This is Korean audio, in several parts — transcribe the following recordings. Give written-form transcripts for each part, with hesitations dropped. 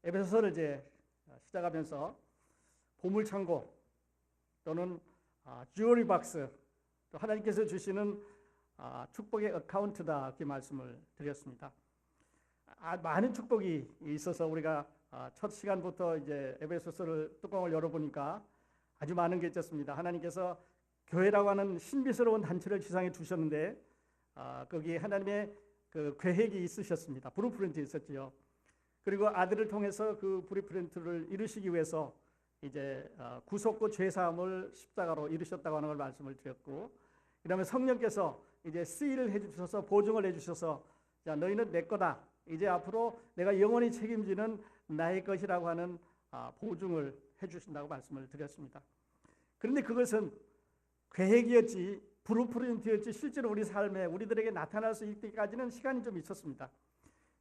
에베소서를 이제 시작하면서 보물창고 또는 주어리 박스, 또 하나님께서 주시는 축복의 어카운트다 이렇게 말씀을 드렸습니다. 많은 축복이 있어서 우리가 첫 시간부터 이제 에베소서를 뚜껑을 열어보니까 아주 많은 게 있었습니다. 하나님께서 교회라고 하는 신비스러운 단체를 지상에 두셨는데 거기에 하나님의 그 계획이 있으셨습니다. 브루프린트 있었지요. 그리고 아들을 통해서 그 브루프린트를 이루시기 위해서 이제 구속과 죄사함을 십자가로 이루셨다고 하는 걸 말씀을 드렸고, 그다음에 성령께서 이제 시일을 해주셔서 보증을 해주셔서 자 너희는 내 거다. 이제 앞으로 내가 영원히 책임지는 나의 것이라고 하는 보증을 해주신다고 말씀을 드렸습니다. 그런데 그것은 계획이었지 브루프린트였지 실제로 우리 삶에 우리들에게 나타날 수 있기까지는 시간이 좀 있었습니다.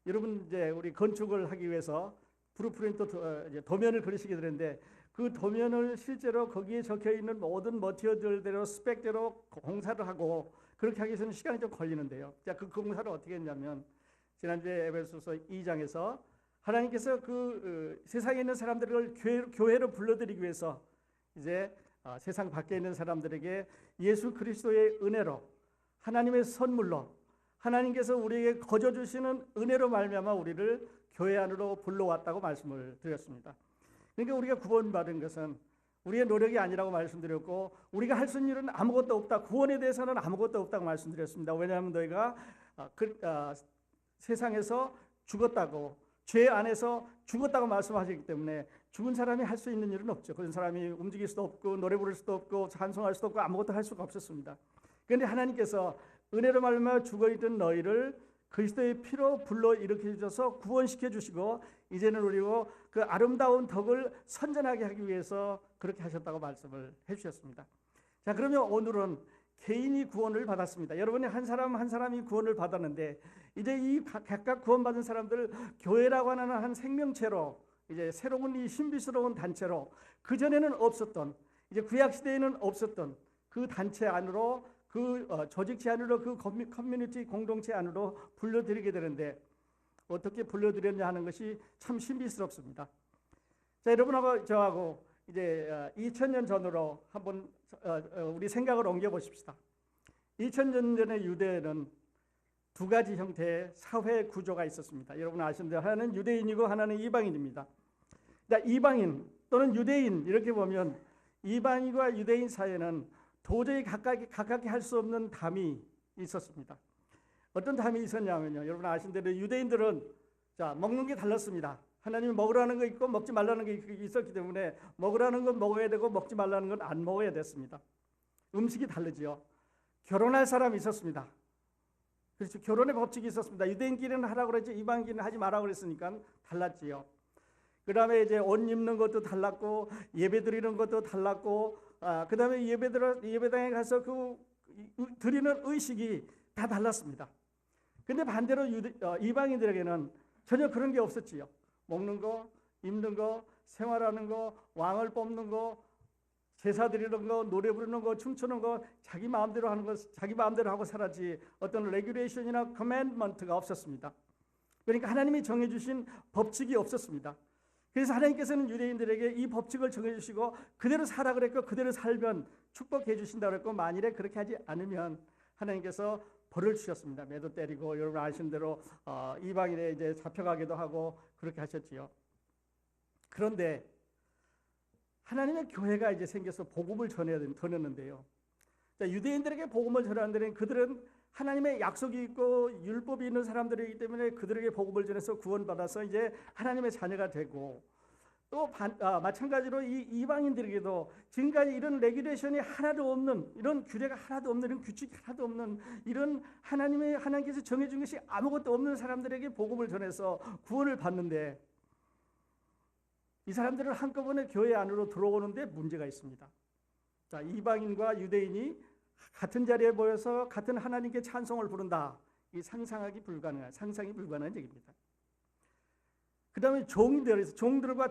여러분 이제 우리 건축을 하기 위해서 브루프린트 도면을 그리시게 되는데 그 도면을 실제로 거기에 적혀 있는 모든 머티리얼대로 스펙대로 공사를 하고 그렇게 하기 위해서는 시간이 좀 걸리는데요. 자, 그 공사를 어떻게 했냐면 지난주에 에베소서 2장에서 하나님께서 그 세상에 있는 사람들을 교회로 불러들이기 위해서 이제 세상 밖에 있는 사람들에게 예수 그리스도의 은혜로 하나님의 선물로 하나님께서 우리에게 거저 주시는 은혜로 말미암아 우리를 교회 안으로 불러왔다고 말씀을 드렸습니다. 그러니까 우리가 구원받은 것은 우리의 노력이 아니라고 말씀드렸고 우리가 할 수 있는 일은 아무것도 없다. 구원에 대해서는 아무것도 없다고 말씀드렸습니다. 왜냐하면 너희가 세상에서 죽었다고 죄 안에서 죽었다고 말씀하시기 때문에 죽은 사람이 할 수 있는 일은 없죠. 그런 사람이 움직일 수도 없고 노래 부를 수도 없고 찬송할 수도 없고 아무것도 할 수가 없었습니다. 그런데 하나님께서 은혜로 말미암아 죽어있던 너희를 그리스도의 피로 불러 일으켜 주셔서 구원시켜 주시고 이제는 우리고 그 아름다운 덕을 선전하게 하기 위해서 그렇게 하셨다고 말씀을 해주셨습니다. 자, 그러면 오늘은 개인이 구원을 받았습니다. 여러분이 한 사람 한 사람이 구원을 받았는데 이제 이 각각 구원받은 사람들 교회라고 하는 한 생명체로 이제 새로운 이 신비스러운 단체로 그 전에는 없었던 이제 구약 시대에는 없었던 그 단체 안으로 그 조직체 안으로 그 커뮤니티 공동체 안으로 불러들이게 되는데 어떻게 불러들였냐 하는 것이 참 신비스럽습니다. 자, 여러분하고 저하고 이제 2000년 전으로 한번 우리 생각을 옮겨 보십시다. 2000년 전의 유대에는 두 가지 형태의 사회 구조가 있었습니다. 여러분 아시는 대로 하나는 유대인이고 하나는 이방인입니다. 자, 이방인 또는 유대인 이렇게 보면 이방인과 유대인 사이에는 도저히 가깝게 할 수 없는 담이 있었습니다. 어떤 담이 있었냐면요. 여러분 아시는 대로 유대인들은 자 먹는 게 달랐습니다. 하나님이 먹으라는 거 있고 먹지 말라는 게 있었기 때문에 먹으라는 건 먹어야 되고 먹지 말라는 건 안 먹어야 됐습니다. 음식이 다르지요. 결혼할 사람이 있었습니다. 그렇죠. 결혼의 법칙이 있었습니다. 유대인끼리는 하라고 그랬지 이방인끼리는 하지 말라고 그랬으니까 달랐지요. 그 다음에 이제 옷 입는 것도 달랐고 예배 드리는 것도 달랐고 그 다음에 예배당에 가서 그 드리는 의식이 다 달랐습니다. 근데 반대로 이방인들에게는 전혀 그런 게 없었지요. 먹는 거, 입는 거, 생활하는 거, 왕을 뽑는 거, 제사 드리는 거, 노래 부르는 거, 춤추는 거, 자기 마음대로 하는 거, 자기 마음대로 하고 살았지 어떤 레귤레이션이나 커맨드먼트가 없었습니다. 그러니까 하나님이 정해주신 법칙이 없었습니다. 그래서 하나님께서는 유대인들에게 이 법칙을 정해주시고 그대로 살아 그랬고 그대로 살면 축복해 주신다고 그랬고 만일에 그렇게 하지 않으면 하나님께서 벌을 주셨습니다. 매도 때리고 여러분 아시는 대로 이방인에 이제 잡혀가기도 하고 그렇게 하셨지요. 그런데 하나님의 교회가 이제 생겨서 복음을 전했는데요. 유대인들에게 복음을 전하는 데는 그들은 하나님의 약속이 있고 율법이 있는 사람들이기 때문에 그들에게 복음을 전해서 구원받아서 이제 하나님의 자녀가 되고 또 마찬가지로 이 이방인들에게도 지금까지 이런 레귤레이션이 하나도 없는 이런 규례가 하나도 없는 이런 규칙이 하나도 없는 이런 하나님께서 정해준 것이 아무것도 없는 사람들에게 복음을 전해서 구원을 받는데 이 사람들은 한꺼번에 교회 안으로 들어오는데 문제가 있습니다. 자, 이방인과 유대인이 같은 자리에 모여서 같은 하나님께 찬송을 부른다. 이 상상이 불가능한 얘기입니다. 그 다음에 종들과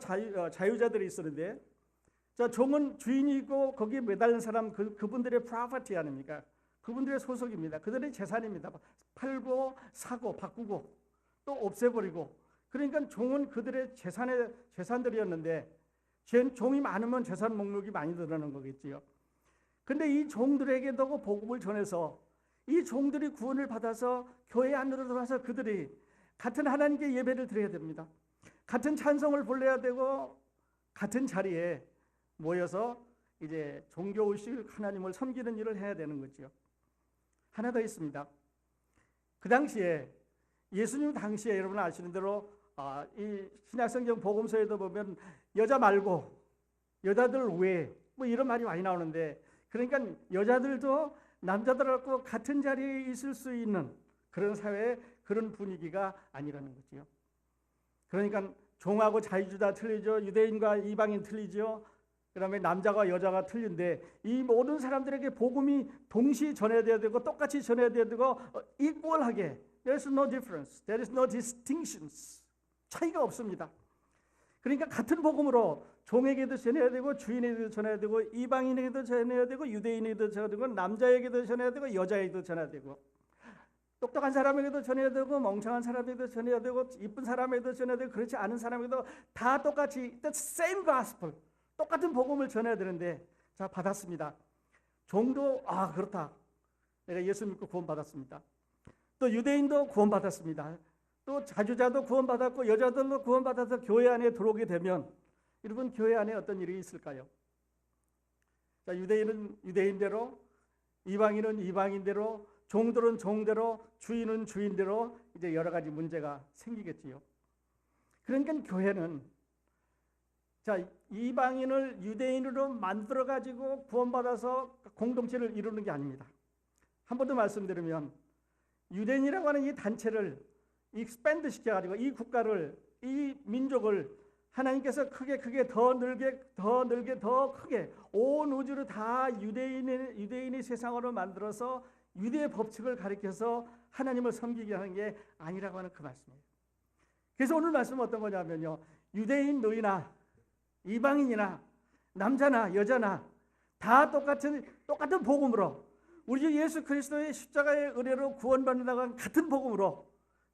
자유자들이 있었는데 자, 종은 주인이 있고 거기에 매달린 사람 그분들의 프로퍼티 아닙니까? 그분들의 소속입니다. 그들의 재산입니다. 팔고 사고 바꾸고 또 없애버리고 그러니까 종은 그들의 재산들이었는데 종이 많으면 재산 목록이 많이 늘어나는 거겠지요. 근데 이 종들에게도 복음을 전해서 이 종들이 구원을 받아서 교회 안으로 들어와서 그들이 같은 하나님께 예배를 드려야 됩니다. 같은 찬송을 불러야 되고 같은 자리에 모여서 이제 종교의식 하나님을 섬기는 일을 해야 되는 거죠. 하나 더 있습니다. 그 당시에 예수님 당시에 여러분 아시는 대로 이 신약성경 복음서에도 보면 여자 말고 여자들 외 뭐 이런 말이 많이 나오는데, 그러니까 여자들도 남자들하고 같은 자리에 있을 수 있는 그런 사회, 그런 분위기가 아니라는 거지요. 그러니까 종하고 자유주다 틀리죠. 유대인과 이방인 틀리죠. 그다음에 남자가 여자가 틀린데 이 모든 사람들에게 복음이 동시에 전해져야 되고 똑같이 전해져야 되고 equal하게. There is no difference. There is no distinctions. 차이가 없습니다. 그러니까 같은 복음으로 종에게도 전해야 되고 주인에게도 전해야 되고 이방인에게도 전해야 되고 유대인에게도 전해야 되고 남자에게도 전해야 되고 여자에게도 전해야 되고 똑똑한 사람에게도 전해야 되고 멍청한 사람에게도 전해야 되고 이쁜 사람에게도 전해야 되고 그렇지 않은 사람에게도 다 똑같이 the same gospel, 똑같은 복음을 전해야 되는데, 자, 받았습니다. 종도 그렇다. 내가 예수 믿고 구원받았습니다. 또 유대인도 구원받았습니다. 또 자주자도 구원받았고 여자들도 구원받아서 교회 안에 들어오게 되면 여러분 교회 안에 어떤 일이 있을까요? 자, 유대인은 유대인대로, 이방인은 이방인대로, 종들은 종대로, 주인은 주인대로 이제 여러 가지 문제가 생기겠지요. 그러니까 교회는 자, 이방인을 유대인으로 만들어 가지고 구원받아서 공동체를 이루는 게 아닙니다. 한 번 더 말씀드리면 유대인이라고 하는 이 단체를 익스팬드 시켜가지고 이 국가를, 이 민족을 하나님께서 크게 더 늘게 더 크게 온 우주를 다 유대인의 세상으로 만들어서 유대의 법칙을 가리켜서 하나님을 섬기게 하는 게 아니라고 하는 그 말씀이에요. 그래서 오늘 말씀은 어떤 거냐면요, 유대인 너희나 이방인이나 남자나 여자나 다 똑같은 복음으로 우리 주 예수 그리스도의 십자가의 은혜로 구원받는다고 같은 복음으로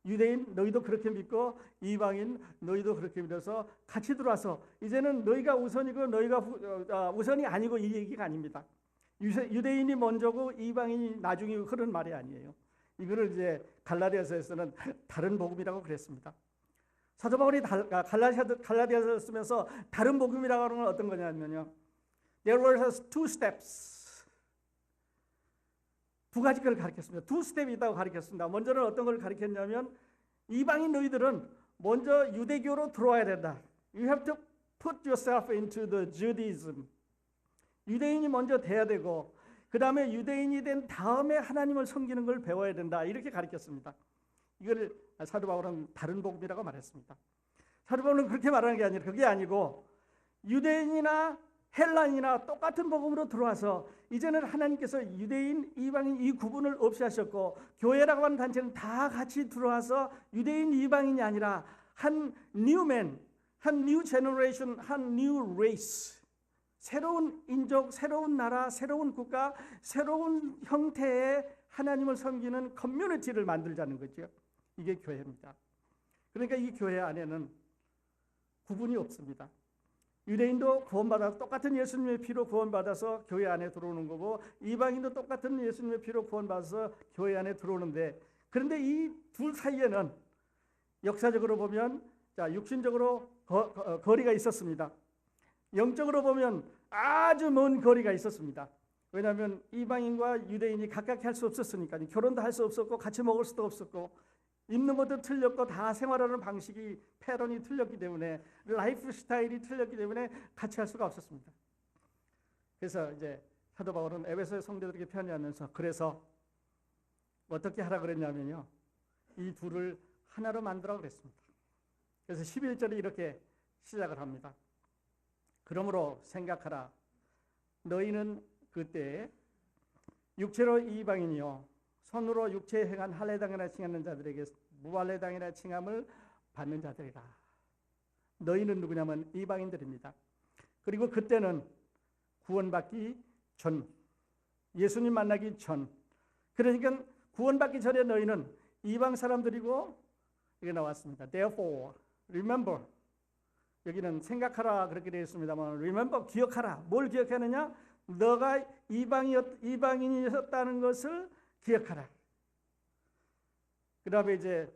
유대인 너희도 그렇게 믿고 이방인 너희도 그렇게 믿어서 같이 들어와서 이제는 너희가 우선이고 너희가 우선이 아니고 이 얘기가 아닙니다. 유대인이 먼저고 이방인이 나중이고 그런 말이 아니에요. 이거를 이제 갈라디아서에서는 다른 복음이라고 그랬습니다. 사도 바울이 갈라디아서를 쓰면서 다른 복음이라고 하는 건 어떤 거냐면요, There were two steps. 두 가지 걸 가르쳤습니다. 두 스텝이 있다고 가르쳤습니다. 먼저는 어떤 걸 가르쳤냐면 이방인 너희들은 먼저 유대교로 들어와야 된다. You have to put yourself into the Judaism. 유대인이 먼저 돼야 되고 그 다음에 유대인이 된 다음에 하나님을 섬기는 걸 배워야 된다. 이렇게 가르쳤습니다. 이걸 사도 바울은 다른 복음이라고 말했습니다. 사도 바울은 그렇게 말하는 게 아니라 그게 아니고 유대인이나 헬라인이나 똑같은 복음으로 들어와서 이제는 하나님께서 유대인, 이방인 이 구분을 없이 하셨고 교회라고 하는 단체는 다 같이 들어와서 유대인, 이방인이 아니라 한 뉴맨, 한 뉴 제너레이션, 한 뉴 레이스, 새로운 인족, 새로운 나라, 새로운 국가, 새로운 형태의 하나님을 섬기는 커뮤니티를 만들자는 거죠. 이게 교회입니다. 그러니까 이 교회 안에는 구분이 없습니다. 유대인도 구원받아서 똑같은 예수님의 피로 구원받아서 교회 안에 들어오는 거고 이방인도 똑같은 예수님의 피로 구원받아서 교회 안에 들어오는데, 그런데 이 둘 사이에는 역사적으로 보면 자, 육신적으로 거리가 있었습니다. 영적으로 보면 아주 먼 거리가 있었습니다. 왜냐하면 이방인과 유대인이 가깝게 할 수 없었으니까요. 결혼도 할 수 없었고 같이 먹을 수도 없었고 입는 것도 틀렸고 다 생활하는 방식이 패런이 틀렸기 때문에 라이프 스타일이 틀렸기 때문에 같이 할 수가 없었습니다. 그래서 이제 사도 바울은 에베소의 성도들에게 편지하면서 그래서 어떻게 하라 그랬냐면요, 이 둘을 하나로 만들어 그랬습니다. 그래서 11절에 이렇게 시작을 합니다. 그러므로 생각하라. 너희는 그때 육체로 이방인이요 손으로 육체에 행한 할례당이나 칭하는 자들에게 무할례당이나 칭함을 받는 자들이라. 너희는 누구냐면 이방인들입니다. 그리고 그때는 구원받기 전, 예수님 만나기 전, 그러니까 구원받기 전에 너희는 이방 사람들이고 이게 나왔습니다. Therefore remember. 여기는 생각하라 그렇게 되어 있습니다만 remember 기억하라. 뭘 기억하느냐? 너가 이방인이었다는 것을 기억하라. 그 다음에 이제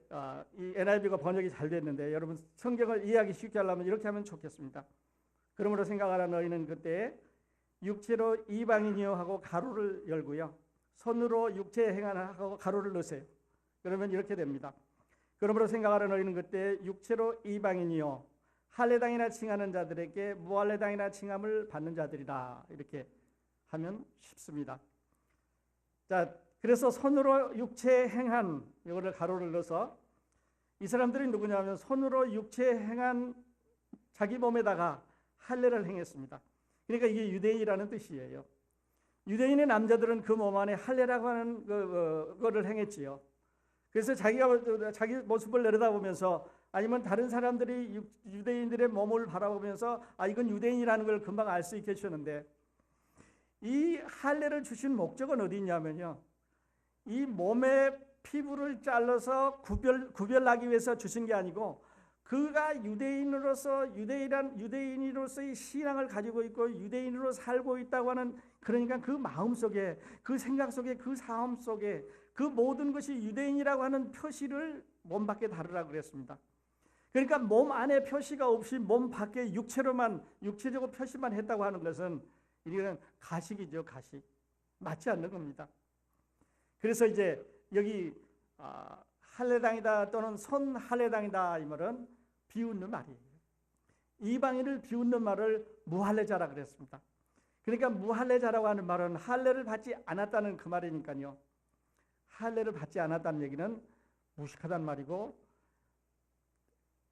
이 NIV가 번역이 잘 됐는데 여러분 성경을 이해하기 쉽게 하려면 이렇게 하면 좋겠습니다. 그러므로 생각하라 너희는 그때 육체로 이방인이여 하고 가로를 열고요. 손으로 육체에 행하라 하고 가로를 넣으세요. 그러면 이렇게 됩니다. 그러므로 생각하라 너희는 그때 육체로 이방인이요 할례당이나 칭하는 자들에게 무할례당이나 칭함을 받는 자들이다. 이렇게 하면 쉽습니다. 자, 그래서 손으로 육체에 행한 이거를 가로를 넣어서 이 사람들이 누구냐면 손으로 육체에 행한 자기 몸에다가 할례를 행했습니다. 그러니까 이게 유대인이라는 뜻이에요. 유대인의 남자들은 그 몸 안에 할례라고 하는 그거를 행했지요. 그래서 자기가 자기 모습을 내려다보면서 아니면 다른 사람들이 유대인들의 몸을 바라보면서 이건 유대인이라는 걸 금방 알 수 있게 해주셨는데 이 할례를 주신 목적은 어디 있냐면요. 이 몸의 피부를 잘라서 구별하기 위해서 주신 게 아니고 그가 유대인으로서의 신앙을 가지고 있고 유대인으로 살고 있다고 하는 그러니까 그 마음 속에 그 생각 속에 그 삶 속에 그 모든 것이 유대인이라고 하는 표시를 몸 밖에 다루라고 그랬습니다. 그러니까 몸 안에 표시가 없이 몸 밖에 육체적으로 표시만 했다고 하는 것은 이건 가식이죠. 가식. 맞지 않는 겁니다. 그래서 이제 여기 할례당이다 또는 손 할례당이다 이 말은 비웃는 말이에요. 이방인을 비웃는 말을 무할례자라 그랬습니다. 그러니까 무할례자라고 하는 말은 할례를 받지 않았다는 그 말이니까요. 할례를 받지 않았다는 얘기는 무식하다는 말이고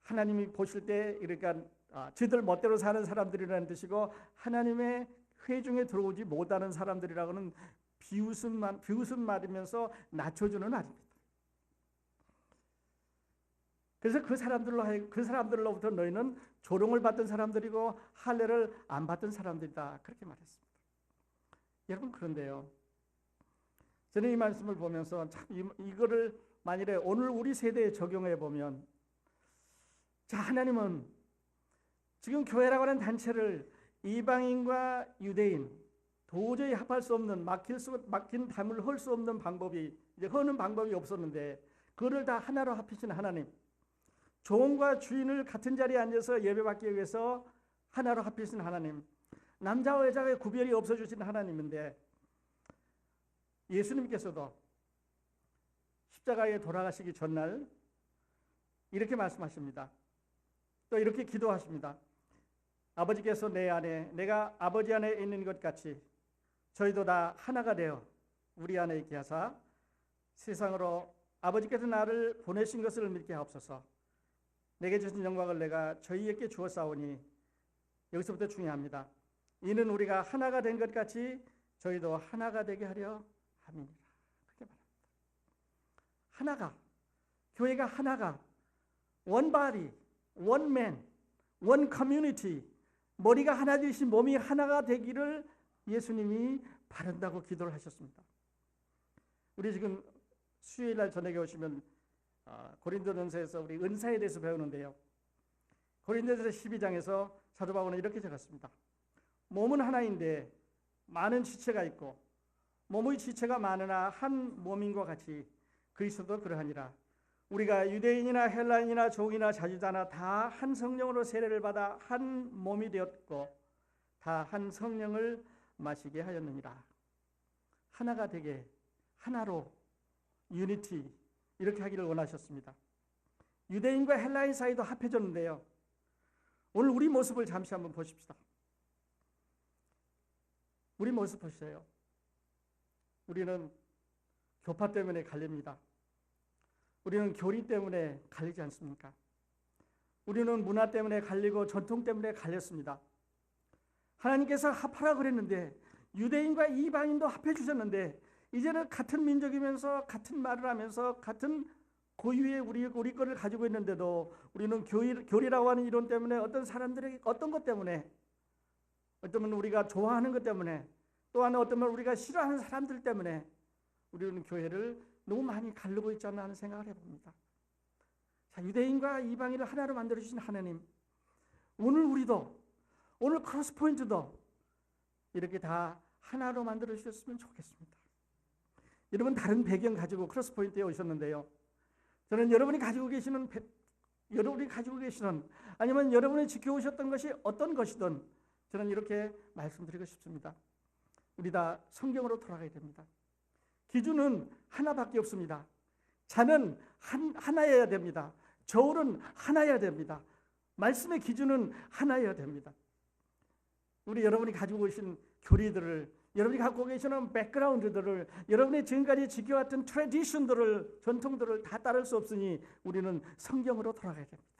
하나님이 보실 때 그러니까 지들 멋대로 사는 사람들이라는 뜻이고 하나님의 회중에 들어오지 못하는 사람들이라고는 비웃은 말이면서 낮춰주는 말입니다. 그래서 그 사람들로부터 너희는 조롱을 받던 사람들이고 할례를 안 받던 사람들이다 그렇게 말했습니다. 여러분 그런데요. 저는 이 말씀을 보면서 참 이거를 만일에 오늘 우리 세대에 적용해 보면 자 하나님은 지금 교회라고 하는 단체를 이방인과 유대인 도저히 합할 수 없는 막힌 담을 헐 수 없는 방법이 이제 허는 방법이 없었는데 그를 다 하나로 합히신 하나님 종과 주인을 같은 자리에 앉아서 예배받기 위해서 하나로 합히신 하나님 남자와 여자의 구별이 없어주신 하나님인데 예수님께서도 십자가에 돌아가시기 전날 이렇게 말씀하십니다. 또 이렇게 기도하십니다. 아버지께서 내 안에 내가 아버지 안에 있는 것 같이 저희도 다 하나가 되어 우리 안에 있게 하사 세상으로 아버지께서 나를 보내신 것을 믿게 하옵소서. 내게 주신 영광을 내가 저희에게 주었사오니 여기서부터 중요합니다. 이는 우리가 하나가 된 것 같이 저희도 하나가 되게 하려 함이니라. 그렇게 말합니다. 하나가 교회가 하나가 one body, one man, one community 머리가 하나 되신 몸이 하나가 되기를 예수님이 바란다고 기도를 하셨습니다. 우리 지금 수요일날 저녁에 오시면 고린도전서에서 우리 은사에 대해서 배우는데요. 고린도전서 12장에서 사도 바울은 이렇게 적었습니다. 몸은 하나인데 많은 지체가 있고 몸의 지체가 많으나 한 몸인과 같이 그리스도도 그러하니라. 우리가 유대인이나 헬라인이나 종이나 자주자나 다 한 성령으로 세례를 받아 한 몸이 되었고 다 한 성령을 마시게 하였느니라. 하나가 되게 하나로 유니티 이렇게 하기를 원하셨습니다. 유대인과 헬라인 사이도 합해졌는데요. 오늘 우리 모습을 잠시 한번 보십시다. 우리 모습 보세요. 우리는 교파 때문에 갈립니다. 우리는 교리 때문에 갈리지 않습니까? 우리는 문화 때문에 갈리고 전통 때문에 갈렸습니다. 하나님께서 합하라 그랬는데 유대인과 이방인도 합해 주셨는데 이제는 같은 민족이면서 같은 말을 하면서 같은 고유의 우리 거를 가지고 있는데도 우리는 교리라고 하는 이론 때문에 어떤 사람들에게 어떤 것 때문에 어쩌면 우리가 좋아하는 것 때문에 또한 어쩌면 우리가 싫어하는 사람들 때문에 우리는 교회를 너무 많이 가르고 있지 않나 하는 생각을 해봅니다. 자, 유대인과 이방인을 하나로 만들어 주신 하나님, 오늘 우리도, 오늘 크로스포인트도 이렇게 다 하나로 만들어 주셨으면 좋겠습니다. 여러분 다른 배경 가지고 크로스포인트에 오셨는데요, 저는 여러분이 가지고 계시는 아니면 여러분이 지켜오셨던 것이 어떤 것이든 저는 이렇게 말씀드리고 싶습니다. 우리 다 성경으로 돌아가야 됩니다. 기준은 하나밖에 없습니다. 자는 하나여야 됩니다. 저울은 하나여야 됩니다. 말씀의 기준은 하나여야 됩니다. 우리 여러분이 가지고 오신 교리들을, 여러분이 갖고 계시는 백그라운드들을, 여러분이 지금까지 지켜왔던 트래디션들을, 전통들을 다 따를 수 없으니 우리는 성경으로 돌아가야 됩니다.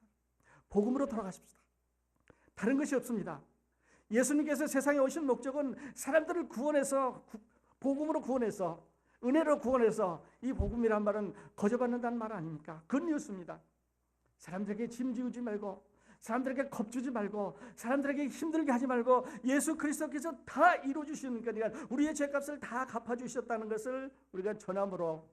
복음으로 돌아가십시다. 다른 것이 없습니다. 예수님께서 세상에 오신 목적은 사람들을 구원해서, 복음으로 구원해서, 은혜로 구원해서, 이 복음이란 말은 거저받는다는 말 아닙니까? 굿뉴스입니다. 사람들에게 짐 지우지 말고, 사람들에게 겁주지 말고, 사람들에게 힘들게 하지 말고, 예수 그리스도께서 다 이루어주시는 거니까 우리의 죄값을 다 갚아주셨다는 것을 우리가 전함으로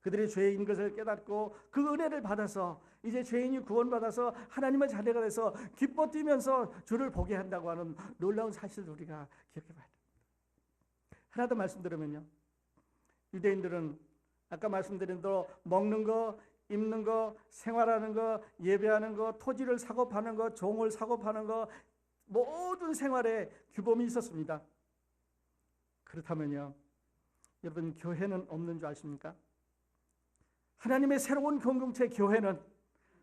그들의 죄인 것을 깨닫고 그 은혜를 받아서 이제 죄인이 구원받아서 하나님의 자녀가 돼서 기뻐 뛰면서 주를 보게 한다고 하는 놀라운 사실을 우리가 기억해 봐야 됩니다. 하나 더 말씀드리면요, 유대인들은 아까 말씀드린 대로 먹는 거, 입는 거, 생활하는 거, 예배하는 거, 토지를 사고 파는 거, 종을 사고 파는 거, 모든 생활에 규범이 있었습니다. 그렇다면요, 여러분 교회는 없는 줄 아십니까? 하나님의 새로운 공동체 교회는,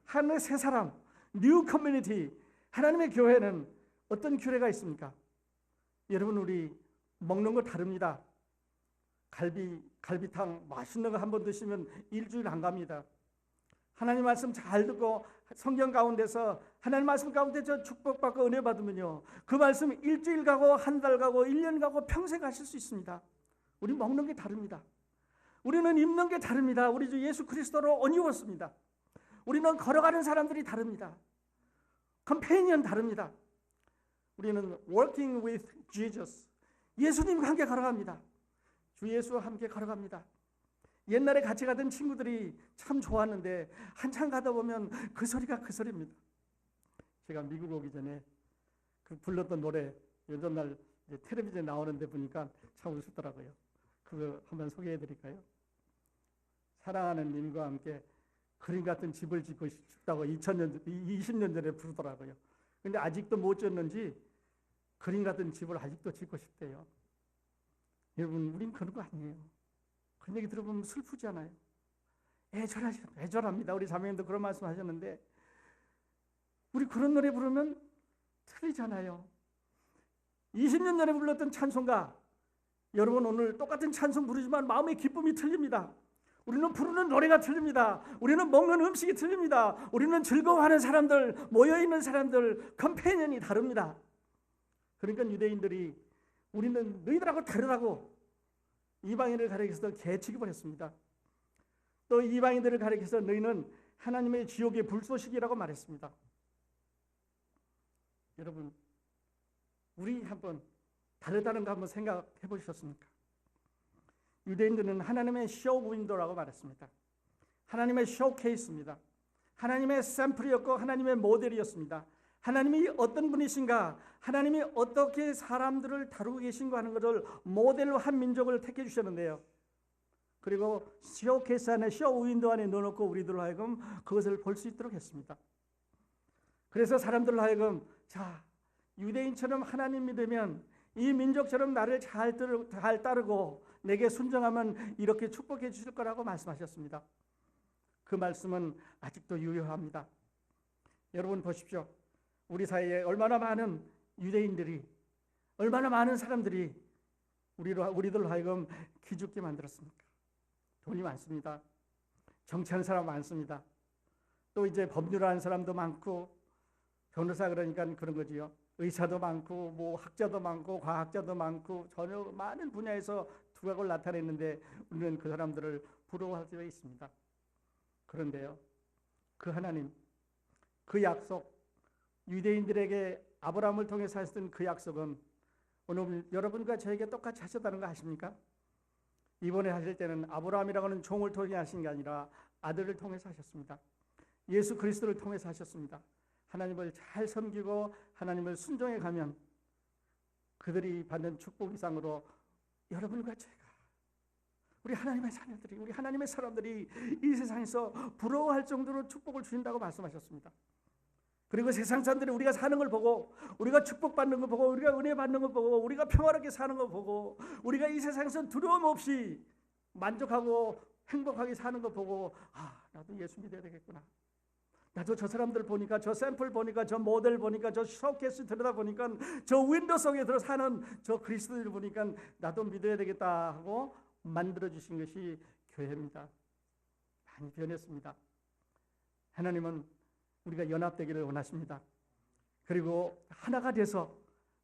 하나님의 새 사람, 뉴 커뮤니티, 하나님의 교회는 어떤 규례가 있습니까? 여러분 우리 먹는 거 다릅니다. 갈비탕 맛있는 거 한 번 드시면 일주일 안 갑니다. 하나님 말씀 잘 듣고 성경 가운데서 하나님 말씀 가운데 저 축복받고 은혜 받으면요, 그 말씀 일주일 가고 한 달 가고 1년 가고 평생 가실 수 있습니다. 우리 먹는 게 다릅니다. 우리는 입는 게 다릅니다. 우리 주 예수 그리스도로 옷 입었습니다. 우리는 걸어가는 사람들이 다릅니다. 컴패니언 다릅니다. 우리는 working with Jesus, 예수님과 함께 걸어갑니다. 주 예수와 함께 걸어갑니다. 옛날에 같이 가던 친구들이 참 좋았는데 한참 가다 보면 그 소리가 그 소리입니다. 제가 미국 오기 전에 그 불렀던 노래 요즘 날 텔레비전에 나오는데 보니까 참 웃었더라고요. 그거 한번 소개해 드릴까요? 사랑하는 님과 함께 그림 같은 집을 짓고 싶다고 20년 전에 부르더라고요. 근데 아직도 못 짓는지 그림 같은 집을 아직도 짓고 싶대요. 여러분 우린 그런 거 아니에요. 그런 얘기 들어보면 슬프잖아요. 애절합니다. 우리 자매님도 그런 말씀 하셨는데 우리 그런 노래 부르면 틀리잖아요. 20년 전에 불렀던 찬송가, 여러분 오늘 똑같은 찬송 부르지만 마음의 기쁨이 틀립니다. 우리는 부르는 노래가 틀립니다. 우리는 먹는 음식이 틀립니다. 우리는 즐거워하는 사람들, 모여있는 사람들, 컴패니언이 다릅니다. 그러니까 유대인들이 우리는 너희들하고 다르다고 이방인을 가리켜서 개취급을 했습니다. 또 이방인들을 가리켜서 너희는 하나님의 지옥의 불쏘시기라고 말했습니다. 여러분 우리 한번 다르다는 거 한번 생각해 보셨습니까? 유대인들은 하나님의 쇼 윈도라고 말했습니다. 하나님의 쇼케이스입니다. 하나님의 샘플이었고 하나님의 모델이었습니다. 하나님이 어떤 분이신가, 하나님이 어떻게 사람들을 다루고 계신가 하는 것을 모델로 한 민족을 택해 주셨는데요. 그리고 쇼케이스 안에, 쇼 윈도 안에 넣어놓고 우리들로 하여금 그것을 볼 수 있도록 했습니다. 그래서 사람들로 하여금 자, 유대인처럼 하나님 믿으면, 이 민족처럼 나를 잘 따르고 내게 순종하면 이렇게 축복해 주실 거라고 말씀하셨습니다. 그 말씀은 아직도 유효합니다. 여러분 보십시오. 우리 사이에 얼마나 많은 유대인들이, 얼마나 많은 사람들이 우리들로 하여금 기죽게 만들었습니까? 돈이 많습니다. 정치하는 사람 많습니다. 또 이제 법률하는 사람도 많고, 변호사 그러니까 그런 거지요. 의사도 많고, 뭐 학자도 많고, 과학자도 많고, 전혀 많은 분야에서 두각을 나타냈는데 우리는 그 사람들을 부러워할 때가 있습니다. 그런데요, 그 하나님, 그 약속, 유대인들에게 아브라함을 통해서 하셨던 그 약속은 오늘 여러분과 저에게 똑같이 하셨다는 거 아십니까? 이번에 하실 때는 아브라함이라고 하는 종을 통해 하신 게 아니라 아들을 통해서 하셨습니다. 예수 그리스도를 통해서 하셨습니다. 하나님을 잘 섬기고 하나님을 순종해 가면 그들이 받는 축복 이상으로 여러분과 제가, 우리 하나님의 자녀들이, 우리 하나님의 사람들이 이 세상에서 부러워할 정도로 축복을 주신다고 말씀하셨습니다. 그리고 세상 사람들이 우리가 사는 걸 보고, 우리가 축복받는 걸 보고, 우리가 은혜 받는 걸 보고, 우리가 평화롭게 사는 걸 보고, 우리가 이 세상에서 두려움 없이 만족하고 행복하게 사는 걸 보고, 아, 나도 예수 믿어야 되겠구나. 나도 저 사람들 보니까, 저 샘플 보니까, 저 모델 보니까, 저 쇼케이스 들여다보니까, 저 윈도우 속에 들어 사는 저 그리스도인을 보니까 나도 믿어야 되겠다 하고 만들어주신 것이 교회입니다. 많이 변했습니다. 하나님은 우리가 연합되기를 원하십니다. 그리고 하나가 돼서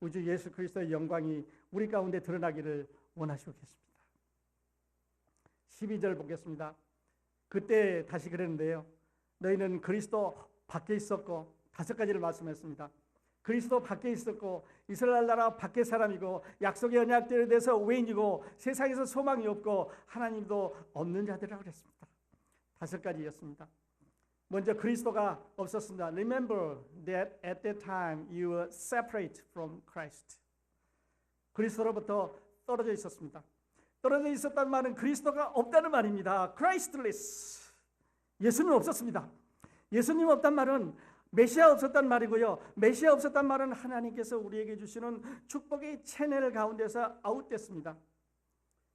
우주 예수 그리스도의 영광이 우리 가운데 드러나기를 원하시고 계십니다. 12절 보겠습니다. 그때 다시 그랬는데요. 너희는 그리스도 밖에 있었고, 5가지를 말씀했습니다. 그리스도 밖에 있었고, 이스라엘 나라 밖에 사람이고, 약속의 언약들에 대해서 외인이고, 세상에서 소망이 없고 하나님도 없는 자들이라고 그랬습니다. 5가지였습니다. 먼저 그리스도가 없었습니다. Remember that at that time you were separate from Christ. 그리스도로부터 떨어져 있었습니다. 떨어져 있었다는 말은 그리스도가 없다는 말입니다. Christless. 예수는 없었습니다. 예수님 없단 말은 메시아 없었단 말이고요. 메시아 없었단 말은 하나님께서 우리에게 주시는 축복의 채널 가운데서 아웃됐습니다.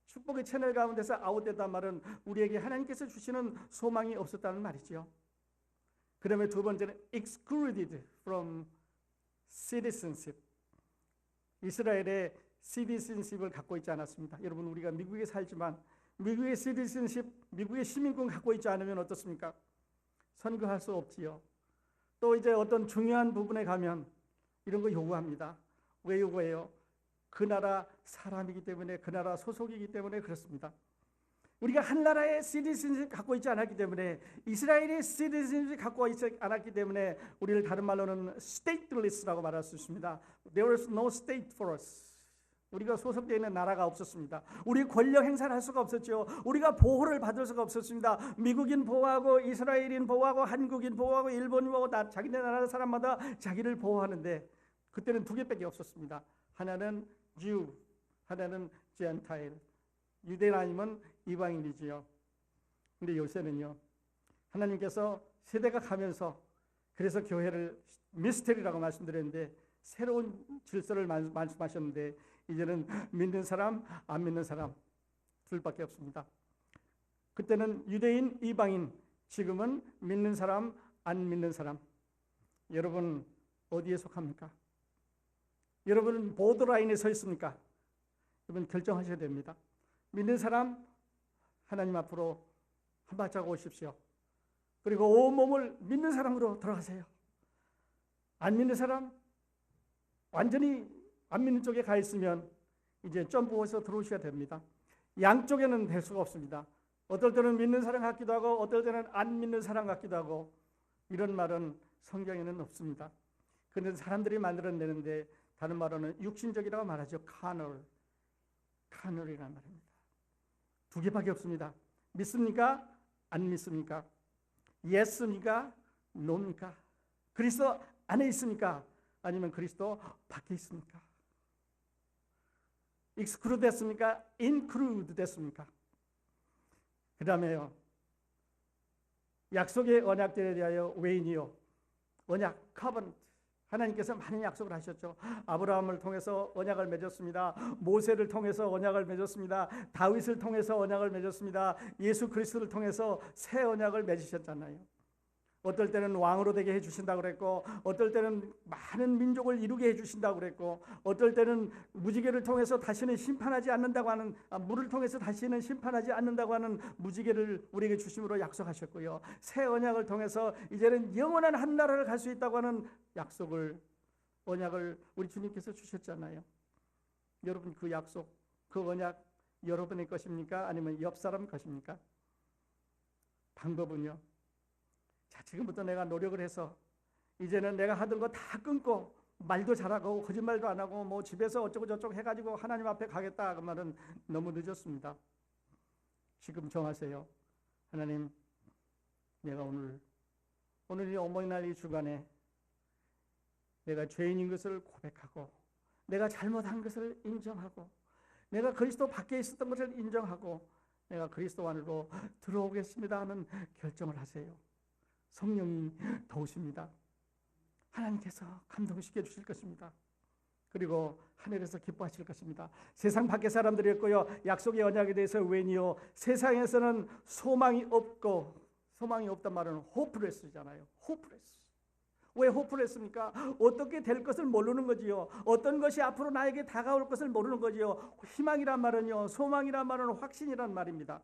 축복의 채널 가운데서 아웃됐단 말은 우리에게 하나님께서 주시는 소망이 없었다는 말이죠. 그다음에 두 번째는 excluded from citizenship. 이스라엘의 citizenship을 갖고 있지 않았습니다. 여러분, 우리가 미국에 살지만 미국의 citizenship, 미국의 시민권 갖고 있지 않으면 어떻습니까? 선거할 수 없지요. 또 이제 어떤 중요한 부분에 가면 이런 거 요구합니다. 왜 요구해요? 그 나라 사람이기 때문에, 그 나라 소속이기 때문에 그렇습니다. 우리가 한 나라의 시티즌십 갖고 있지 않았기 때문에, 이스라엘의 시티즌십 갖고 있지 않았기 때문에 우리를 다른 말로는 stateless라고 말할 수 있습니다. There was no state for us. 우리가 소속되어 있는 나라가 없었습니다. 우리 권력 행사를 할 수가 없었죠. 우리가 보호를 받을 수가 없었습니다. 미국인 보호하고, 이스라엘인 보호하고, 한국인 보호하고, 일본인 보호하고, 자기네 나라 사람마다 자기를 보호하는데 그때는 2개밖에 없었습니다. 하나는 Jew, 하나는 Gentile. 유대인 아니면 이방인이지요. 근데 요새는요, 하나님께서 세대가 가면서, 그래서 교회를 미스터리라고 말씀드렸는데 새로운 질서를 말씀하셨는데, 이제는 믿는 사람, 안 믿는 사람 둘밖에 없습니다. 그때는 유대인, 이방인, 지금은 믿는 사람, 안 믿는 사람. 여러분 어디에 속합니까? 여러분은 보더라인에 서 있습니까? 여러분 결정하셔야 됩니다. 믿는 사람 하나님 앞으로 한 발자국 오십시오. 그리고 온몸을 믿는 사람으로 들어가세요. 안 믿는 사람, 완전히 안 믿는 쪽에 가 있으면 이제 점프해서 들어오셔야 됩니다. 양쪽에는 될 수가 없습니다. 어떨 때는 믿는 사람 같기도 하고, 어떨 때는 안 믿는 사람 같기도 하고, 이런 말은 성경에는 없습니다. 그런데 사람들이 만들어내는데, 다른 말로는 육신적이라고 말하죠. carnal이라는 말입니다. 2개밖에 없습니다. 믿습니까? 안 믿습니까? yes입니까? no입니까? 그리스도 안에 있습니까? 아니면 그리스도 밖에 있습니까? exclude 됐습니까? include 됐습니까? 그 다음에요, 약속의 언약들에 대하여 외인이요, 언약, covenant. 하나님께서 많은 약속을 하셨죠. 아브라함을 통해서 언약을 맺었습니다. 모세를 통해서 언약을 맺었습니다. 다윗을 통해서 언약을 맺었습니다. 예수 그리스도를 통해서 새 언약을 맺으셨잖아요. 어떨 때는 왕으로 되게 해주신다고 그랬고, 어떨 때는 많은 민족을 이루게 해주신다고 그랬고, 어떨 때는 무지개를 통해서 다시는 심판하지 않는다고 하는, 물을 통해서 다시는 심판하지 않는다고 하는 무지개를 우리에게 주심으로 약속하셨고요. 새 언약을 통해서 이제는 영원한 한 나라를 갈 수 있다고 하는 약속을, 언약을 우리 주님께서 주셨잖아요. 여러분 그 약속, 그 언약 여러분의 것입니까? 아니면 옆 사람 것입니까? 방법은요, 자, 지금부터 내가 노력을 해서 이제는 내가 하던 거 다 끊고 말도 잘하고 거짓말도 안 하고 뭐 집에서 어쩌고 저쩌고 해가지고 하나님 앞에 가겠다, 그 말은 너무 늦었습니다. 지금 정하세요. 하나님, 내가 오늘 이 어머니날 이 주간에 내가 죄인인 것을 고백하고 내가 잘못한 것을 인정하고 내가 그리스도 밖에 있었던 것을 인정하고 내가 그리스도 안으로 들어오겠습니다 하는 결정을 하세요. 성령이 도우십니다. 하나님께서 감동시켜 주실 것입니다. 그리고 하늘에서 기뻐하실 것입니다. 세상 밖의 사람들이었고요, 약속의 언약에 대해서 웬이요, 세상에서는 소망이 없단 말은 호프레스잖아요. 호프레스. 왜 호프레스입니까? 어떻게 될 것을 모르는 거지요. 어떤 것이 앞으로 나에게 다가올 것을 모르는 거지요. 희망이란 말은요, 소망이란 말은 확신이란 말입니다.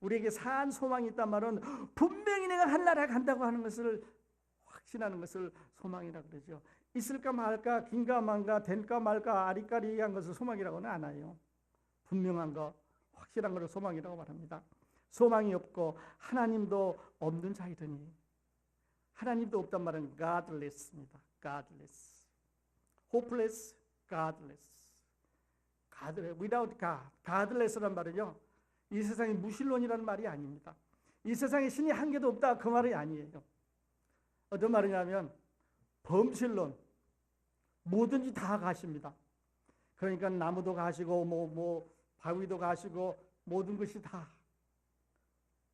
우리에게 사한 소망이 있단 말은 분명히 내가 한 나라에 간다고 하는 것을 확신하는 것을 소망이라 그러죠. 있을까 말까, 긴가 만가, 될까 말까, 아리까리한 것을 소망이라고는 안 해요. 분명한 것, 확실한 것을 소망이라고 말합니다. 소망이 없고 하나님도 없는 자이더니, 하나님도 없단 말은 godless입니다. godless, hopeless, godless, without God. godless란 말은요, 이 세상에 무신론이라는 말이 아닙니다. 이 세상에 신이 한 개도 없다, 그 말이 아니에요. 어떤 말이냐면 범신론, 뭐든지 다 가십니다. 그러니까 나무도 가시고 바위도 가시고 모든 것이 다,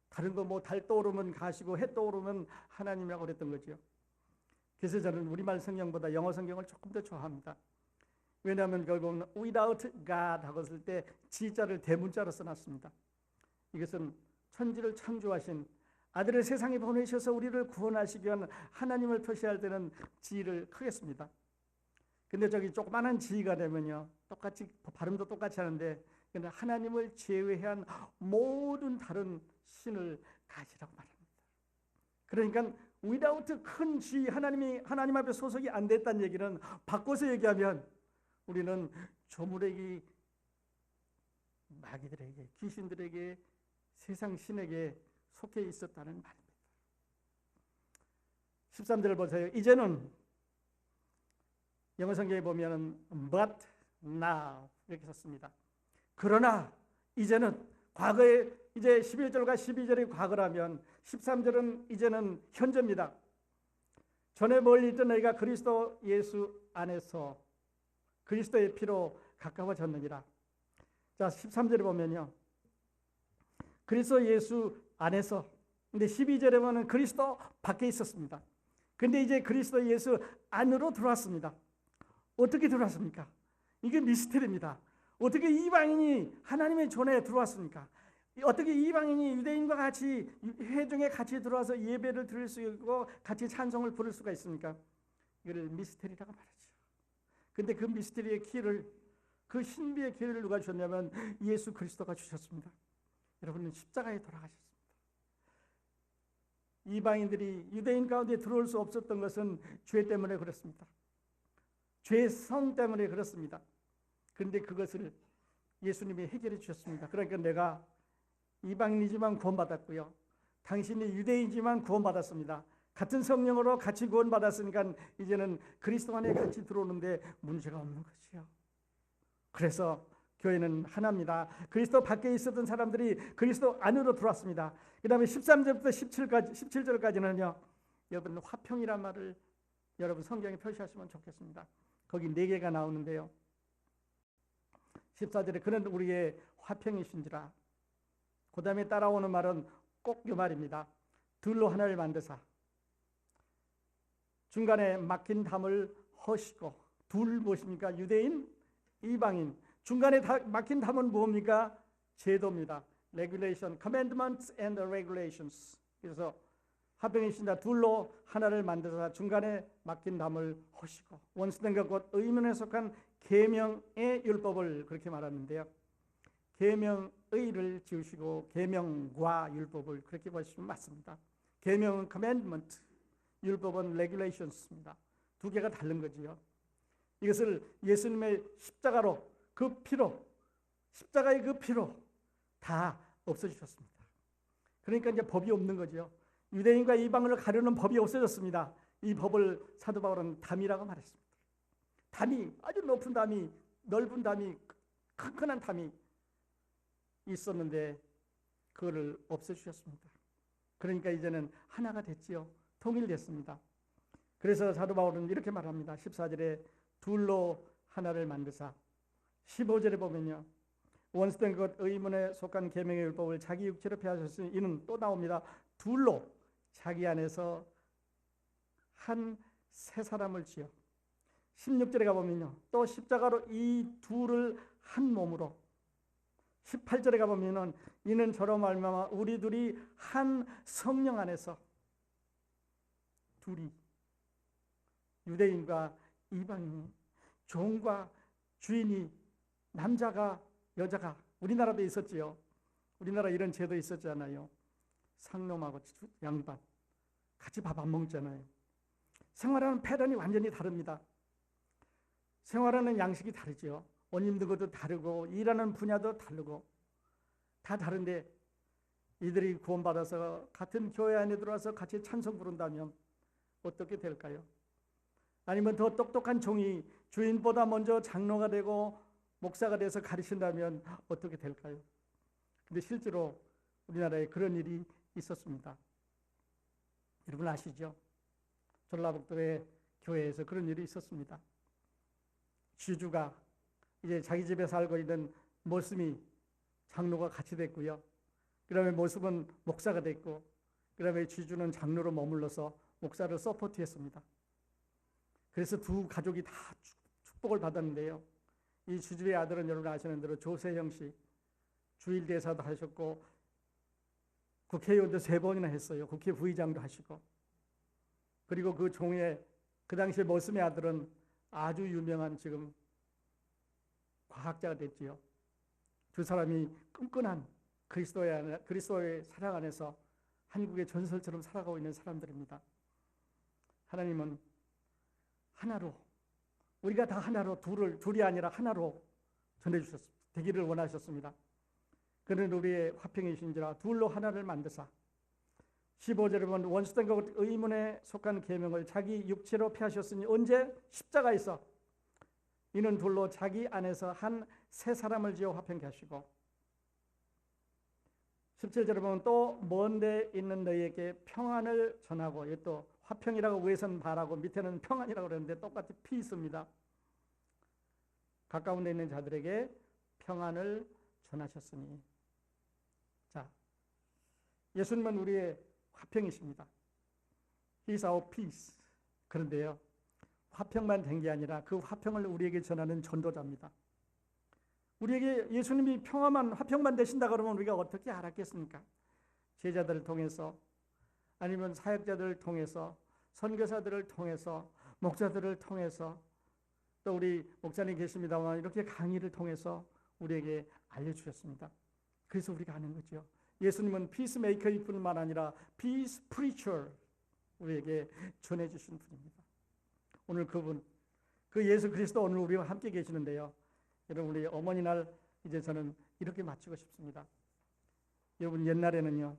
다른 거 달 떠오르면 가시고 해 떠오르면 하나님이라고 그랬던 거죠. 그래서 저는 우리말 성경보다 영어 성경을 조금 더 좋아합니다. 왜냐하면 결국은 without God 하고 쓸 때 지자를 대문자로 써놨습니다. 이것은 천지를 창조하신 아들을 세상에 보내셔서 우리를 구원하시기 위한 하나님을 표시할 때는 지를 크게 씁니다. 근데 저기 조그만한 지가 되면요, 똑같이 발음도 똑같이 하는데 하나님을 제외한 모든 다른 신을 가지라고 말합니다. 그러니까 without 큰 지, 하나님 앞에 소속이 안 됐다는 얘기는 바꿔서 얘기하면 우리는 조물에게, 마귀들에게, 귀신들에게, 세상 신에게 속해 있었다는 말입니다. 13절을 보세요. 이제는 영어 성경에 보면은 but now 이렇게 썼습니다. 그러나 이제는, 과거에 이제 11절과 12절이 과거라면 13절은 이제는 현재입니다. 전에 멀리 있던 너희가 그리스도 예수 안에서 그리스도의 피로 가까워졌느니라. 자, 13절에 보면요, 그리스도 예수 안에서, 근데 12절에 보면 그리스도 밖에 있었습니다. 근데 이제 그리스도 예수 안으로 들어왔습니다. 어떻게 들어왔습니까? 이게 미스터리입니다. 어떻게 이방인이 하나님의 존에 들어왔습니까? 어떻게 이방인이 유대인과 같이 회중에 같이 들어와서 예배를 드릴 수 있고 같이 찬송을 부를 수가 있습니까? 이걸 미스터리라고 말하죠. 근데 그 미스터리의 키를, 그 신비의 기회를 누가 주셨냐면 예수 그리스도가 주셨습니다. 여러분은 십자가에 돌아가셨습니다. 이방인들이 유대인 가운데 들어올 수 없었던 것은 죄 때문에 그렇습니다. 죄성 때문에 그렇습니다. 그런데 그것을 예수님이 해결해 주셨습니다. 그러니까 내가 이방인이지만 구원받았고요, 당신이 유대인이지만 구원받았습니다. 같은 성령으로 같이 구원받았으니까 이제는 그리스도 안에 같이 들어오는데 문제가 없는 거지요. 그래서 교회는 하나입니다. 그리스도 밖에 있었던 사람들이 그리스도 안으로 들어왔습니다. 그 다음에 13절부터 17절까지는요, 여러분 화평이란 말을 여러분 성경에 표시하시면 좋겠습니다. 거기 4개가 나오는데요, 14절에 그는 우리의 화평이신지라. 그 다음에 따라오는 말은 꼭 이 말입니다. 둘로 하나를 만드사. 중간에 막힌 담을 허시고. 둘 무엇입니까? 유대인, 이방인. 중간에 막힌 담은 뭡니까? 제도입니다. Regulation, Commandments and Regulations. 그래서 화평이신자 둘로 하나를 만드사 중간에 막힌 담을 허시고. 원수된 것 곧 의문에 속한 계명의 율법을 그렇게 말하는데요, 계명의를 지우시고 계명과 율법을 그렇게 보시면 맞습니다. 계명은 commandment, 율법은 regulations입니다. 두 개가 다른 거지요. 이것을 예수님의 십자가로, 그 피로, 십자가의 그 피로 다 없어지셨습니다. 그러니까 이제 법이 없는 거죠. 유대인과 이방인을 가르는 법이 없어졌습니다. 이 법을 사도 바울은 담이라고 말했습니다. 담이, 아주 높은 담이, 넓은 담이, 큰큰한 담이 있었는데 그거를 없애주셨습니다. 그러니까 이제는 하나가 됐지요. 통일됐습니다. 그래서 사도 바울은 이렇게 말합니다. 14절에 둘로 하나를 만드사, 15절에 보면요, 원수된 것 의문에 속한 계명의 율법을 자기 육체로 폐하셨으니 이는 또 나옵니다. 둘로 자기 안에서 한 새 사람을 지어. 16절에 가보면요, 또 십자가로 이 둘을 한 몸으로. 18절에 가보면은 이는 저로 말미암아 우리 둘이 한 성령 안에서, 둘이, 유대인과 이방인이, 종과 주인이, 남자가 여자가, 우리나라도 있었지요. 우리나라 이런 제도 있었잖아요. 상놈하고 양반 같이 밥 안 먹잖아요. 생활하는 패턴이 완전히 다릅니다. 생활하는 양식이 다르죠. 옷 입는 것도 다르고 일하는 분야도 다르고 다 다른데 이들이 구원받아서 같은 교회 안에 들어와서 같이 찬송 부른다면 어떻게 될까요? 아니면 더 똑똑한 종이 주인보다 먼저 장로가 되고 목사가 돼서 가르친다면 어떻게 될까요? 근데 실제로 우리나라에 그런 일이 있었습니다. 여러분 아시죠? 전라북도의 교회에서 그런 일이 있었습니다. 지주가 이제 자기 집에 살고 있는 모습이 장로가 같이 됐고요. 그 다음에 모습은 목사가 됐고, 그 다음에 지주는 장로로 머물러서 목사를 서포트했습니다. 그래서 두 가족이 다 축복을 받았는데요. 이 지주의 아들은 여러분 아시는 대로 조세형 씨, 주일대사도 하셨고 국회의원도 3번이나 했어요. 국회 부의장도 하시고. 그리고 그 종의 그 당시에 머슴의 아들은 아주 유명한 지금 과학자가 됐지요. 두 사람이 끈끈한 그리스도의 사랑 안에서 한국의 전설처럼 살아가고 있는 사람들입니다. 하나님은 하나로, 우리가 다 하나로, 둘이 아니라 하나로 전해주셨습니다. 되기를 원하셨습니다. 그는 우리의 화평이신지라 둘로 하나를 만드사. 15절에 보면 원수된 것 의문에 속한 계명을 자기 육체로 폐하셨으니 언제? 십자가에서. 이는 둘로 자기 안에서 한 새 사람을 지어 화평케 하시고. 17절에 보면 또 먼데 있는 너희에게 평안을 전하고, 또 화평이라고 위에서는 바라고 밑에는 평안이라고 그러는데 똑같이 피스입니다. 가까운 데 있는 자들에게 평안을 전하셨으니. 자, 예수님은 우리의 화평이십니다. He's our peace. 그런데요, 화평만 된 게 아니라 그 화평을 우리에게 전하는 전도자입니다. 우리에게 예수님이 화평만 되신다 그러면 우리가 어떻게 알았겠습니까? 제자들을 통해서, 아니면 사역자들을 통해서, 선교사들을 통해서, 목사들을 통해서, 또 우리 목사님 계십니다만 이렇게 강의를 통해서 우리에게 알려주셨습니다. 그래서 우리가 아는 거죠. 예수님은 피스메이커일 뿐만 아니라 피스 프리처 우리에게 전해주신 분입니다. 오늘 그분, 그 예수 그리스도 오늘 우리와 함께 계시는데요. 여러분, 우리 어머니 날 이제 저는 이렇게 마치고 싶습니다. 여러분, 옛날에는요,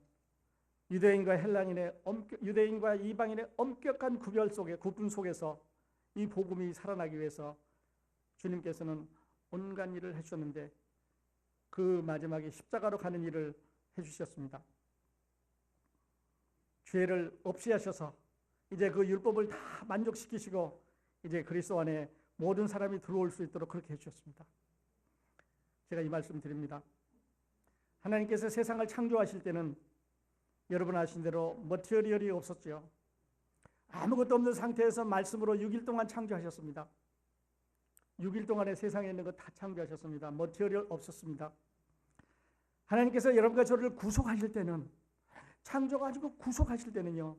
유대인과 이방인의 엄격한 구분 속에서 이 복음이 살아나기 위해서 주님께서는 온갖 일을 해주셨는데 그 마지막에 십자가로 가는 일을 해주셨습니다. 죄를 없이 하셔서 이제 그 율법을 다 만족시키시고 이제 그리스도 안에 모든 사람이 들어올 수 있도록 그렇게 해주셨습니다. 제가 이 말씀 드립니다. 하나님께서 세상을 창조하실 때는 여러분 아신 대로 머티리얼이 없었죠. 아무것도 없는 상태에서 말씀으로 6일 동안 창조하셨습니다. 6일 동안에 세상에 있는 것 다 창조하셨습니다. 머티리얼 없었습니다. 하나님께서 여러분과 저를 구속하실 때는, 창조가지고 구속하실 때는요,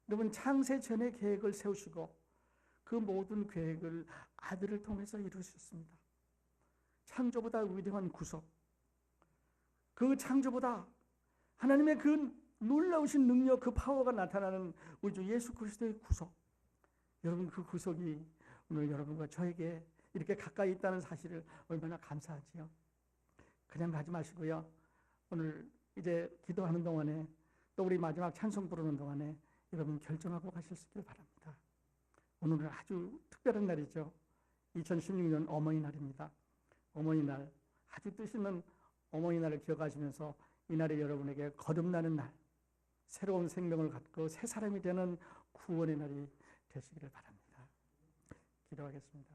여러분 창세 전에 계획을 세우시고 그 모든 계획을 아들을 통해서 이루셨습니다. 창조보다 위대한 구속, 그 창조보다 하나님의 그 놀라우신 능력, 그 파워가 나타나는 우리 주 예수 그리스도의 구속, 여러분 그 구속이 오늘 여러분과 저에게 이렇게 가까이 있다는 사실을 얼마나 감사하지요. 그냥 가지 마시고요, 오늘 이제 기도하는 동안에 또 우리 마지막 찬송 부르는 동안에 여러분 결정하고 가실 수 있길 바랍니다. 오늘은 아주 특별한 날이죠. 2016년 어머니날입니다. 어머니날, 아주 뜻있는 어머니날을 기억하시면서 이 날이 여러분에게 거듭나는 날, 새로운 생명을 갖고 새 사람이 되는 구원의 날이 되시기를 바랍니다. 기도하겠습니다.